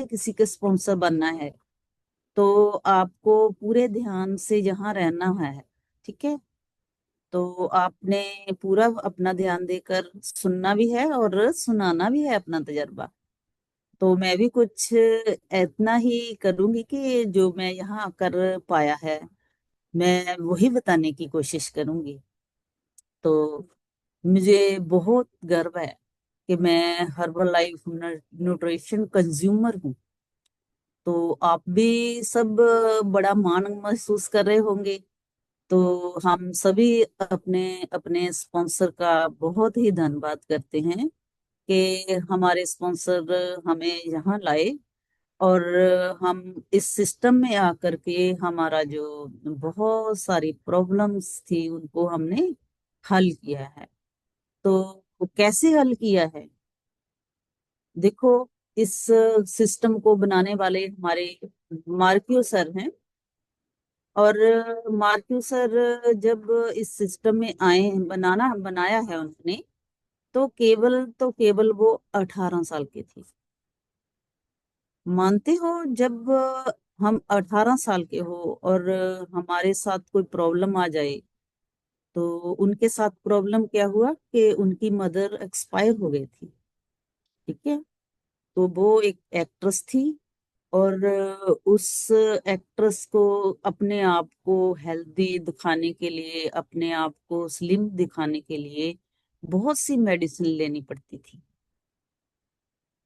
में किसी के स्पॉन्सर बनना है तो आपको पूरे ध्यान से यहाँ रहना है। ठीक है। तो आपने पूरा अपना ध्यान देकर सुनना भी है और सुनाना भी है अपना तजर्बा। तो मैं भी कुछ इतना ही करूंगी कि जो मैं यहाँ कर पाया है मैं वही बताने की कोशिश करूंगी। तो मुझे बहुत गर्व है कि मैं हर्बल लाइफ न्यूट्रिशन कंज्यूमर हूँ। तो आप भी सब बड़ा मान महसूस कर रहे होंगे। तो हम सभी अपने अपने स्पॉन्सर का बहुत ही धन्यवाद करते हैं कि हमारे स्पॉन्सर हमें यहाँ लाए और हम इस सिस्टम में आकर के हमारा जो बहुत सारी प्रॉब्लम्स थी उनको हमने हल किया है। तो कैसे हल किया है? देखो, इस सिस्टम को बनाने वाले हमारे मार्क्यू सर हैं। और मार्क्यू सर जब इस सिस्टम में आए बनाना बनाया है उन्होंने, तो केवल वो 18 साल के थे। मानते हो? जब हम 18 साल के हो और हमारे साथ कोई प्रॉब्लम आ जाए, तो उनके साथ प्रॉब्लम क्या हुआ कि उनकी मदर एक्सपायर हो गई थी। ठीक है। तो वो एक एक्ट्रेस थी और उस एक्ट्रेस को अपने आप को हेल्दी दिखाने के लिए, अपने आप को स्लिम दिखाने के लिए बहुत सी मेडिसिन लेनी पड़ती थी।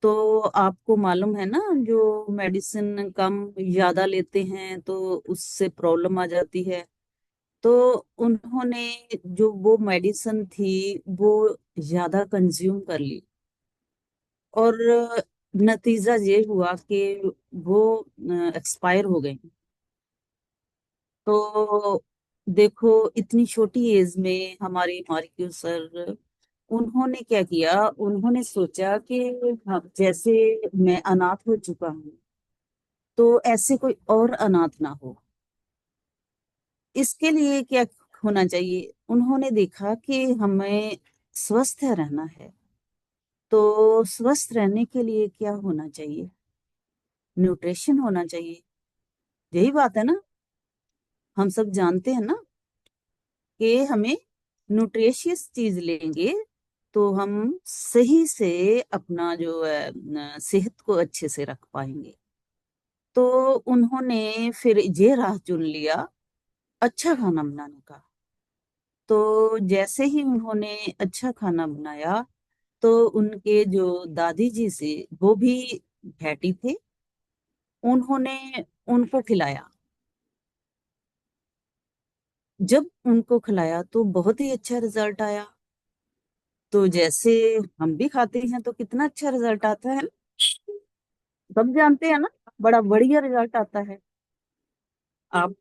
तो आपको मालूम है ना, जो मेडिसिन कम ज्यादा लेते हैं तो उससे प्रॉब्लम आ जाती है। तो उन्होंने जो वो मेडिसिन थी वो ज्यादा कंज्यूम कर ली और नतीजा ये हुआ कि वो एक्सपायर हो गई। तो देखो, इतनी छोटी एज में हमारे मार्क्यू सर, उन्होंने क्या किया, उन्होंने सोचा कि जैसे मैं अनाथ हो चुका हूँ तो ऐसे कोई और अनाथ ना हो। इसके लिए क्या होना चाहिए? उन्होंने देखा कि हमें स्वस्थ रहना है। तो स्वस्थ रहने के लिए क्या होना चाहिए? न्यूट्रिशन होना चाहिए। यही बात है ना। हम सब जानते हैं ना कि हमें न्यूट्रिशियस चीज लेंगे तो हम सही से अपना जो है सेहत को अच्छे से रख पाएंगे। तो उन्होंने फिर ये राह चुन लिया, अच्छा खाना बनाने का। तो जैसे ही उन्होंने अच्छा खाना बनाया तो उनके जो दादी जी से, वो भी फैटी थे, उन्होंने उनको खिलाया। जब उनको खिलाया तो बहुत ही अच्छा रिजल्ट आया। तो जैसे हम भी खाते हैं तो कितना अच्छा रिजल्ट आता है, सब जानते हैं ना, बड़ा बढ़िया रिजल्ट आता है। आप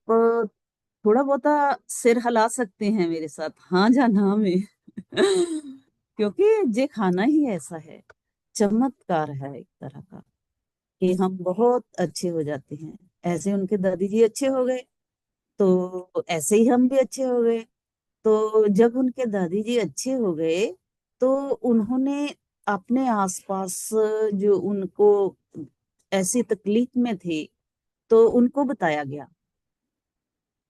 थोड़ा बहुता सिर हिला सकते हैं मेरे साथ, हाँ या ना में। क्योंकि ये खाना ही ऐसा है, चमत्कार है एक तरह का, कि हम बहुत अच्छे हो जाते हैं। ऐसे उनके दादी जी अच्छे हो गए तो ऐसे ही हम भी अच्छे हो गए। तो जब उनके दादी जी अच्छे हो गए तो उन्होंने अपने आसपास जो उनको ऐसी तकलीफ में थे तो उनको बताया गया।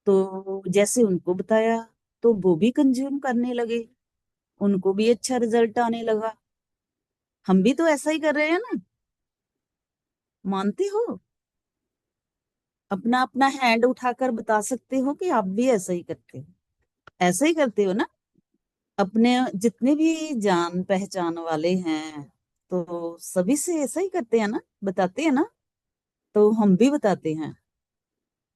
तो जैसे उनको बताया तो वो भी कंज्यूम करने लगे, उनको भी अच्छा रिजल्ट आने लगा। हम भी तो ऐसा ही कर रहे हैं ना। मानते हो? अपना अपना हैंड उठाकर बता सकते हो कि आप भी ऐसा ही करते हो। ऐसा ही करते हो ना? अपने जितने भी जान पहचान वाले हैं तो सभी से ऐसा ही करते हैं ना, बताते हैं ना। तो हम भी बताते हैं।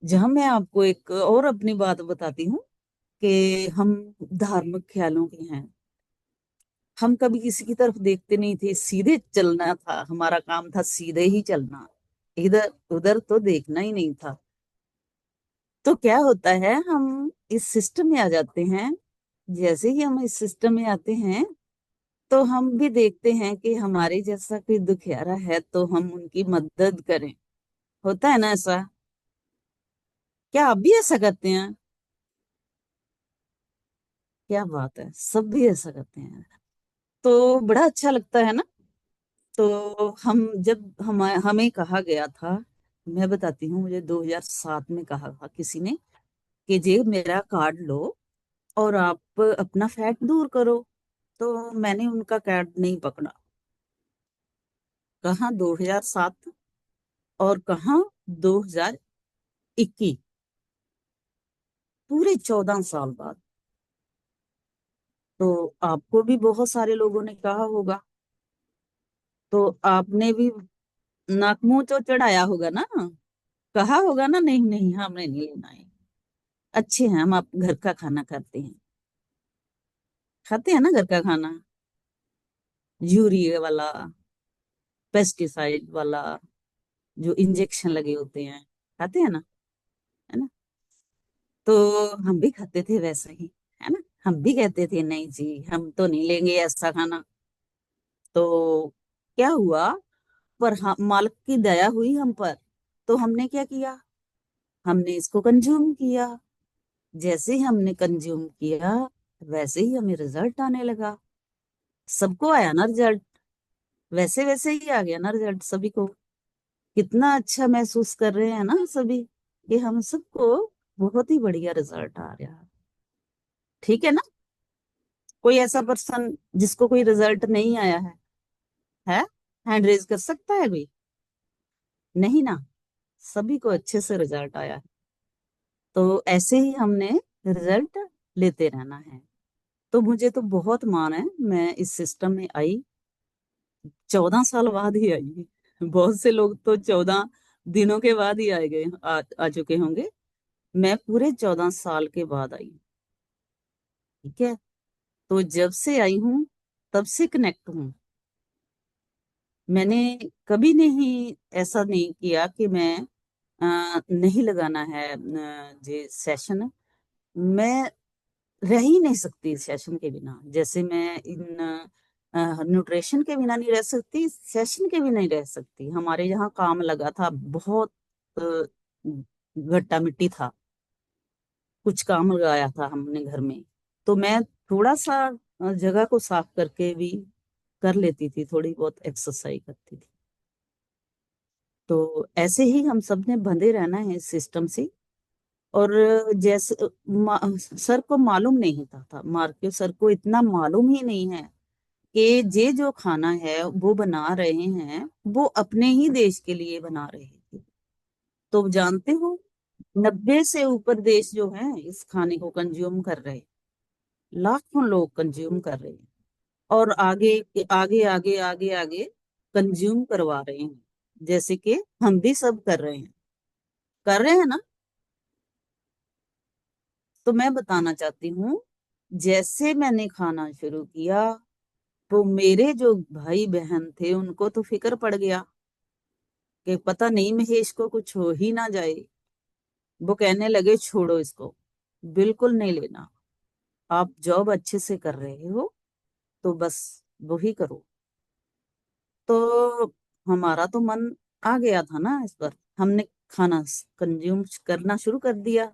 जहां मैं आपको एक और अपनी बात बताती हूँ कि हम धार्मिक ख्यालों के हैं। हम कभी किसी की तरफ देखते नहीं थे, सीधे चलना था, हमारा काम था सीधे ही चलना, इधर उधर तो देखना ही नहीं था। तो क्या होता है, हम इस सिस्टम में आ जाते हैं। जैसे ही हम इस सिस्टम में आते हैं तो हम भी देखते हैं कि हमारे जैसा कोई दुखियारा है तो हम उनकी मदद करें। होता है ना ऐसा? क्या आप भी ऐसा करते हैं? क्या बात है, सब भी ऐसा करते हैं। तो बड़ा अच्छा लगता है ना। तो हम जब हमें कहा गया था, मैं बताती हूँ, मुझे 2007 में कहा था किसी ने कि जे मेरा कार्ड लो और आप अपना फैट दूर करो। तो मैंने उनका कार्ड नहीं पकड़ा। कहाँ 2007 और कहाँ 2021, पूरे 14 साल बाद। तो आपको भी बहुत सारे लोगों ने कहा होगा, तो आपने भी नाक मुंह तो चढ़ाया होगा ना, कहा होगा ना, नहीं नहीं हमने नहीं लेना है, अच्छे हैं हम, आप घर का खाना खाते हैं ना घर का खाना, यूरिया वाला, पेस्टिसाइड वाला, जो इंजेक्शन लगे होते हैं, खाते हैं ना, है ना। तो हम भी खाते थे वैसा ही, है ना। हम भी कहते थे नहीं जी हम तो नहीं लेंगे ऐसा खाना। तो क्या हुआ, पर हाँ मालिक की दया हुई हम पर। तो हमने क्या किया, हमने इसको कंज्यूम किया। जैसे ही हमने कंज्यूम किया, वैसे ही हमें रिजल्ट आने लगा। सबको आया ना रिजल्ट, वैसे वैसे ही आ गया ना रिजल्ट सभी को। कितना अच्छा महसूस कर रहे हैं ना सभी, कि हम सबको बहुत ही बढ़िया रिजल्ट आ रहा है। ठीक है ना। कोई ऐसा पर्सन जिसको कोई रिजल्ट नहीं आया है हैंड रेज कर सकता है कोई? नहीं ना, सभी को अच्छे से रिजल्ट आया है। तो ऐसे ही हमने रिजल्ट लेते रहना है। तो मुझे तो बहुत मान है, मैं इस सिस्टम में आई 14 साल बाद ही आई। बहुत से लोग तो 14 दिनों के बाद ही आए गए, आ चुके होंगे। मैं पूरे 14 साल के बाद आई। ठीक है। तो जब से आई हूँ तब से कनेक्ट हूँ। मैंने कभी नहीं ऐसा नहीं किया कि मैं नहीं लगाना है ये सेशन। मैं रह ही नहीं सकती सेशन के बिना। जैसे मैं इन न्यूट्रिशन के बिना नहीं रह सकती, सेशन के बिना नहीं रह सकती। हमारे यहाँ काम लगा था बहुत, अ, घट्टा मिट्टी था, कुछ काम लगाया था हमने घर में। तो मैं थोड़ा सा जगह को साफ करके भी कर लेती थी, थोड़ी बहुत एक्सरसाइज करती थी। तो ऐसे ही हम सब ने बंधे रहना है इस सिस्टम से। और जैसे सर को मालूम नहीं था मार्के सर को इतना मालूम ही नहीं है कि ये जो खाना है वो बना रहे हैं, वो अपने ही देश के लिए बना रहे थे। तो जानते हो, 90 से ऊपर देश जो हैं इस खाने को कंज्यूम कर रहे हैं, लाखों लोग कंज्यूम कर रहे हैं। और आगे आगे आगे आगे आगे कंज्यूम करवा रहे हैं, जैसे कि हम भी सब कर रहे हैं ना। तो मैं बताना चाहती हूँ, जैसे मैंने खाना शुरू किया, तो मेरे जो भाई बहन थे उनको तो फिक्र पड़ गया कि पता नहीं महेश को कुछ हो ही ना जाए। वो कहने लगे छोड़ो इसको, बिल्कुल नहीं लेना, आप जॉब अच्छे से कर रहे हो तो बस वही करो। तो हमारा तो मन आ गया था ना इस पर। हमने खाना कंज्यूम करना शुरू कर दिया।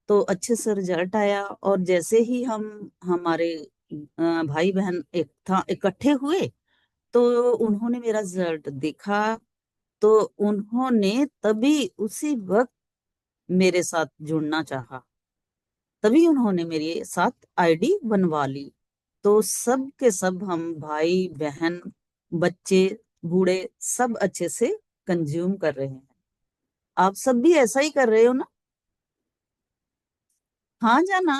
तो अच्छे से रिजल्ट आया। और जैसे ही हम हमारे भाई बहन एक था इकट्ठे हुए, तो उन्होंने मेरा रिजल्ट देखा। तो उन्होंने तभी उसी वक्त मेरे साथ जुड़ना चाहा। तभी उन्होंने मेरे साथ आईडी बनवा ली। तो सब के सब हम भाई बहन बच्चे बूढ़े सब अच्छे से कंज्यूम कर रहे हैं। आप सब भी ऐसा ही कर रहे हो ना? हाँ जाना।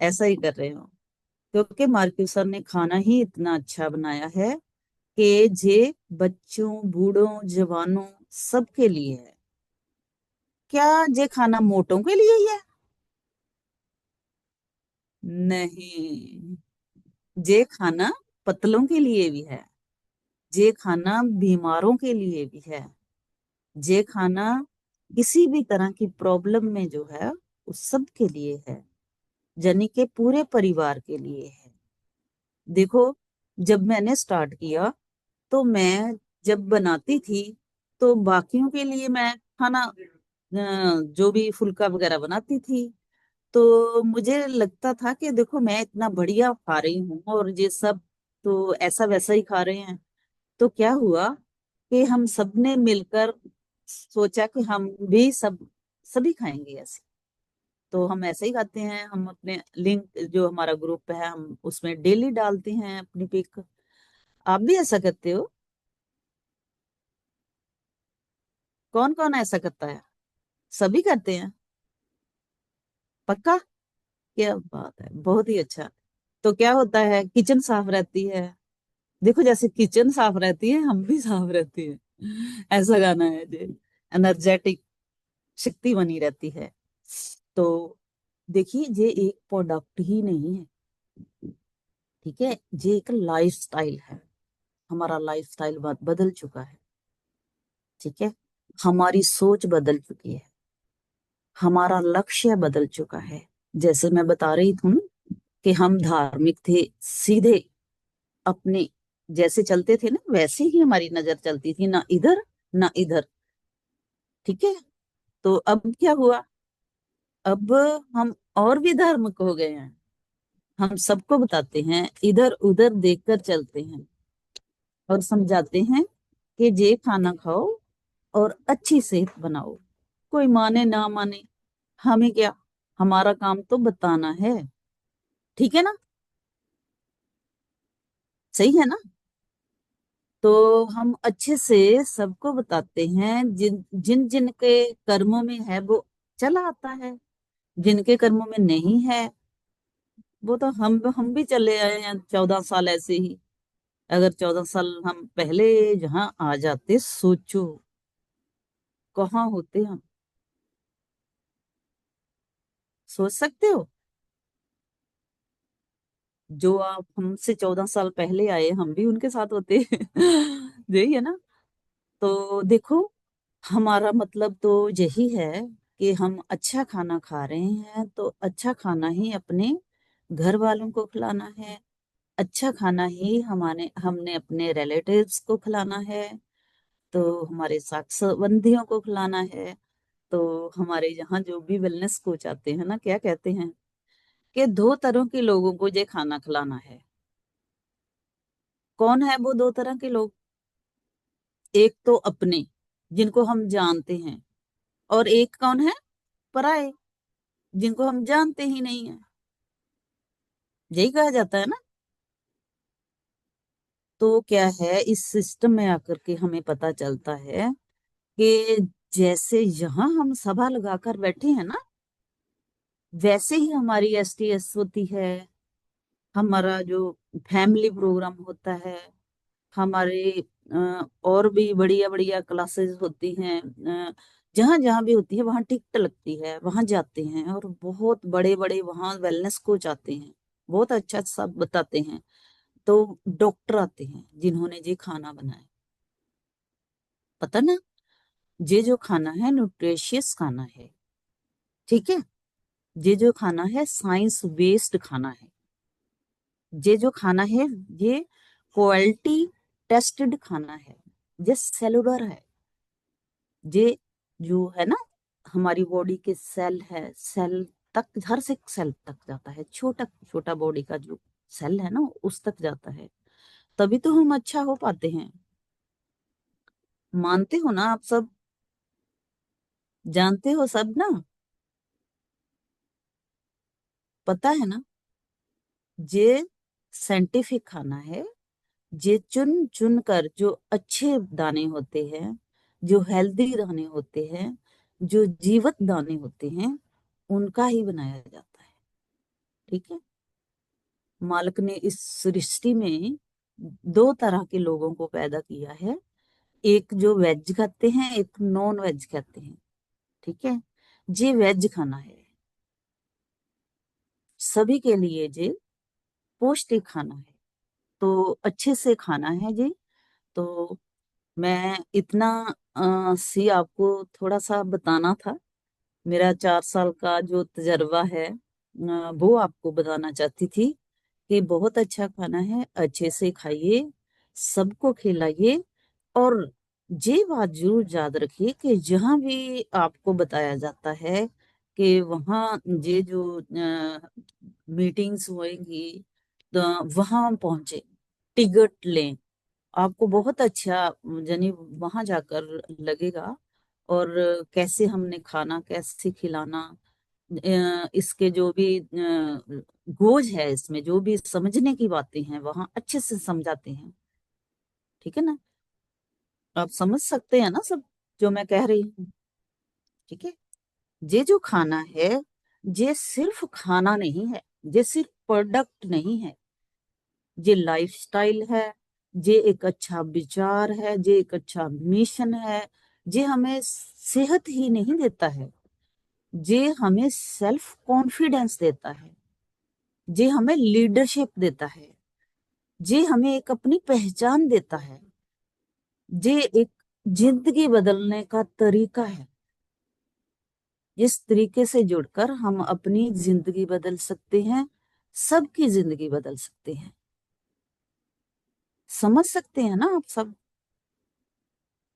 ऐसा ही कर रहे हो, क्योंकि मार्क्यू सर ने खाना ही इतना अच्छा बनाया है कि जे बच्चों बूढ़ों जवानों सबके लिए है। क्या जे खाना मोटों के लिए ही है? नहीं, जे खाना पतलों के लिए भी है। जे खाना बीमारों के लिए भी है। जे खाना किसी भी तरह की प्रॉब्लम में जो है उस सब के लिए है, यानी कि पूरे परिवार के लिए है। देखो, जब मैंने स्टार्ट किया, तो मैं जब बनाती थी, तो बाकियों के लिए मैं खाना जो भी फुल्का वगैरह बनाती थी, तो मुझे लगता था कि देखो मैं इतना बढ़िया खा रही हूँ और ये सब तो ऐसा वैसा ही खा रहे हैं। तो क्या हुआ कि हम सबने मिलकर सोचा कि हम भी सभी खाएंगे ऐसे। तो हम ऐसे ही खाते हैं, हम अपने लिंक जो हमारा ग्रुप है हम उसमें डेली डालते हैं अपनी पिक। आप भी ऐसा करते हो? कौन कौन ऐसा करता है? सभी करते हैं? पक्का? क्या बात है, बहुत ही अच्छा। तो क्या होता है, किचन साफ रहती है। देखो, जैसे किचन साफ रहती है हम भी साफ रहती है, ऐसा गाना है जी। एनर्जेटिक शक्ति बनी रहती है। तो देखिए, ये एक प्रोडक्ट ही नहीं है, ठीक है, ये एक लाइफ स्टाइल है। हमारा लाइफ स्टाइल बदल चुका है, ठीक है। हमारी सोच बदल चुकी है, हमारा लक्ष्य बदल चुका है। जैसे मैं बता रही थी ना कि हम धार्मिक थे, सीधे अपने जैसे चलते थे ना वैसे ही हमारी नजर चलती थी, ना इधर ना इधर, ठीक है। तो अब क्या हुआ, अब हम और भी धार्मिक हो गए हैं। हम सबको बताते हैं, इधर उधर देखकर चलते हैं और समझाते हैं कि ये खाना खाओ और अच्छी सेहत बनाओ। कोई माने ना माने, हमें क्या, हमारा काम तो बताना है, ठीक है ना। सही है ना। तो हम अच्छे से सबको बताते हैं, जिन जिन जिन के कर्मों में है वो चला आता है, जिनके कर्मों में नहीं है वो तो हम भी चले आए हैं 14 साल ऐसे ही। अगर 14 साल हम पहले जहाँ आ जाते, सोचो कहाँ होते हम। सोच सकते हो, जो आप हमसे 14 साल पहले आए हम भी उनके साथ होते यही है ना। तो देखो, हमारा मतलब तो यही है कि हम अच्छा खाना खा रहे हैं तो अच्छा खाना ही अपने घर वालों को खिलाना है। अच्छा खाना ही हमारे हमने अपने रिलेटिव्स को खिलाना है, तो हमारे साथ संबंधियों को खिलाना है। तो हमारे यहाँ जो भी वेलनेस कोच आते हैं ना, क्या कहते हैं कि 2 तरह के लोगों को ये खाना खिलाना है। कौन है वो 2 तरह के लोग? एक तो अपने, जिनको हम जानते हैं, और एक कौन है, पराये, जिनको हम जानते ही नहीं है। यही कहा जाता है ना। तो क्या है, इस सिस्टम में आकर के हमें पता चलता है कि जैसे यहाँ हम सभा लगाकर बैठे हैं ना, वैसे ही हमारी एसटीएस होती है, हमारा जो फैमिली प्रोग्राम होता है, हमारे और भी बढ़िया बढ़िया क्लासेस होती हैं, जहाँ जहाँ भी होती है वहाँ टिकट लगती है, वहाँ जाते हैं और बहुत बड़े बड़े वहाँ वेलनेस कोच आते हैं, बहुत अच्छा सब बताते हैं। तो डॉक्टर आते हैं जिन्होंने ये खाना बनाया, पता ना, ये जो खाना है न्यूट्रिशियस खाना है, ठीक है। ये जो खाना है साइंस बेस्ड खाना है। ये जो खाना है ये क्वालिटी टेस्टेड खाना है। ये सेलुलर है। ये जो है ना, हमारी बॉडी के सेल है, सेल तक, हर से सेल तक जाता है, छोटा छोटा बॉडी का जो सेल है ना उस तक जाता है, तभी तो हम अच्छा हो पाते हैं। मानते हो ना आप सब? जानते हो सब ना? पता है ना? ये साइंटिफिक खाना है। ये चुन चुन कर जो अच्छे दाने होते हैं, जो हेल्दी दाने होते हैं, जो जीवत दाने होते हैं, उनका ही बनाया जाता है, ठीक है। मालिक ने इस सृष्टि में 2 तरह के लोगों को पैदा किया है। एक जो वेज खाते हैं, एक नॉन वेज खाते हैं, ठीक है। ये वेज खाना है, सभी के लिए ये पौष्टिक खाना है, तो अच्छे से खाना है जी। तो मैं इतना सी आपको थोड़ा सा बताना था। मेरा 4 साल का जो तजर्बा है वो आपको बताना चाहती थी कि बहुत अच्छा खाना है, अच्छे से खाइए, सबको खिलाइए। और ये बात जरूर याद रखिए कि जहाँ भी आपको बताया जाता है कि वहाँ ये जो मीटिंग्स होएंगी, तो वहाँ पहुंचे, टिकट लें। आपको बहुत अच्छा यानी वहां जाकर लगेगा। और कैसे हमने खाना कैसे खिलाना, इसके जो भी गोज है, इसमें जो भी समझने की बातें हैं वहां अच्छे से समझाते हैं। ठीक है ना? आप समझ सकते हैं ना सब जो मैं कह रही हूँ? ठीक है। ये जो खाना है, ये सिर्फ खाना नहीं है, ये सिर्फ प्रोडक्ट नहीं है, ये लाइफस्टाइल है, ये एक अच्छा विचार है, ये एक अच्छा मिशन है। ये हमें सेहत ही नहीं देता है, ये हमें सेल्फ कॉन्फिडेंस देता है, ये हमें लीडरशिप देता है, ये हमें एक अपनी पहचान देता है, ये एक जिंदगी बदलने का तरीका है। जिस तरीके से जुड़कर हम अपनी जिंदगी बदल सकते हैं, सबकी जिंदगी बदल सकते हैं। समझ सकते हैं ना आप सब?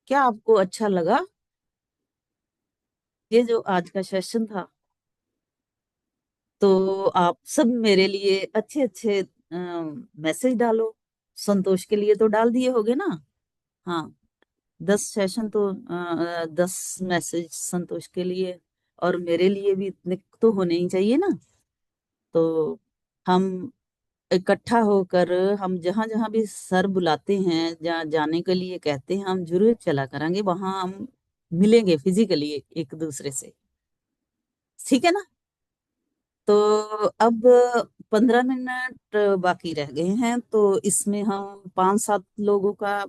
क्या आपको अच्छा लगा ये जो आज का सेशन था? तो आप सब मेरे लिए अच्छे अच्छे मैसेज डालो। संतोष के लिए तो डाल दिए होगे ना? हाँ, 10 सेशन तो 10 मैसेज संतोष के लिए, और मेरे लिए भी इतने तो होने ही चाहिए ना। तो हम इकट्ठा होकर, हम जहां जहां भी सर बुलाते हैं, जहाँ जाने के लिए कहते हैं, हम जरूर चला करेंगे, वहां हम मिलेंगे फिजिकली एक दूसरे से। ठीक है ना? तो अब 15 मिनट बाकी रह गए हैं, तो इसमें हम 5-7 लोगों का